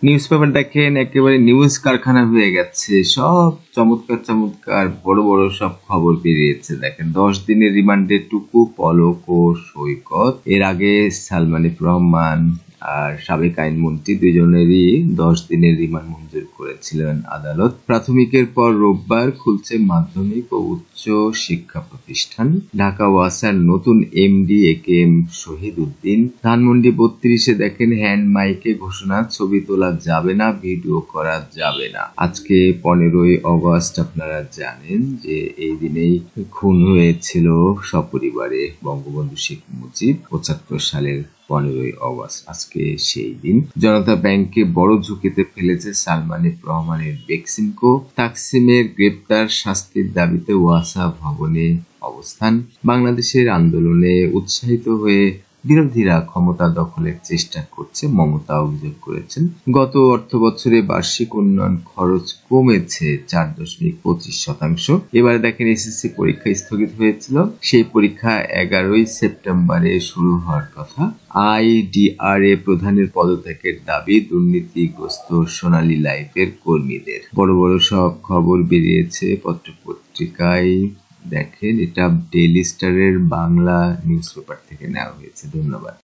News paper দেখেন একেবারে news কারখানা হয়ে গেছে, সব চমৎকার চমৎকার বড় বড় সব খবর বেরিয়েছে। দেখেন 10 দিনের রিমান্ডে টুকু, পলক ও সৈকত। এর আগে সালমান এফ রহমান আর সাবেক আইনমন্ত্রী দুজনেরই 10 দিনের রিমান্ড মঞ্জুর করেছিলেন আদালত। প্রাথমিকের পর রোববার খুলছে মাধ্যমিক ও উচ্চ শিক্ষা প্রতিষ্ঠান। ঢাকা ওয়াসার নতুন এমডি একেএম শহীদ উদ্দিন। ধানমন্ডি 32-এ দেখেন হ্যান্ড মাইকে ঘোষণা, ছবি তোলা যাবে না, ভিডিও করা যাবে না। আজকে 15ই অগস্ট, আপনারা জানেন যে এই দিনেই খুন হয়েছিল সপরিবারে বঙ্গবন্ধু শেখ মুজিব 75 সালের 15ই অগস্ট। আজকে সেই দিন। জনতা ব্যাংককে বড় ঝুঁকিতে ফেলেছে সালমান এফ রহমানের বেক্সিমকো। তাকসিমের গ্রেপ্তার, শাস্তির দাবিতে ওয়াসা ভবনে অবস্থান। বাংলাদেশের আন্দোলনে উৎসাহিত হয়ে বিরোধীরা ক্ষমতা দখলের চেষ্টা করছে, মমতা অভিযোগ করেছেন। গত অর্থবছরে বার্ষিক উন্নয়ন খরচ কমেছে 4.25%। এবারে দেখেন এসএসসি পরীক্ষা স্থগিত হয়েছিল, সেই পরীক্ষা 11ই সেপ্টেম্বরে শুরু হওয়ার কথা। আইডিআরএ প্রধানের পদত্যাগের দাবি দুর্নীতিগ্রস্ত সোনালী লাইফের কর্মীদের। বড় বড় সব খবর বেরিয়েছে পত্রপত্রিকায়। দেখেন এটা ডেইলি স্টারের বাংলা নিউজ পেপার থেকে নেওয়া হয়েছে। ধন্যবাদ।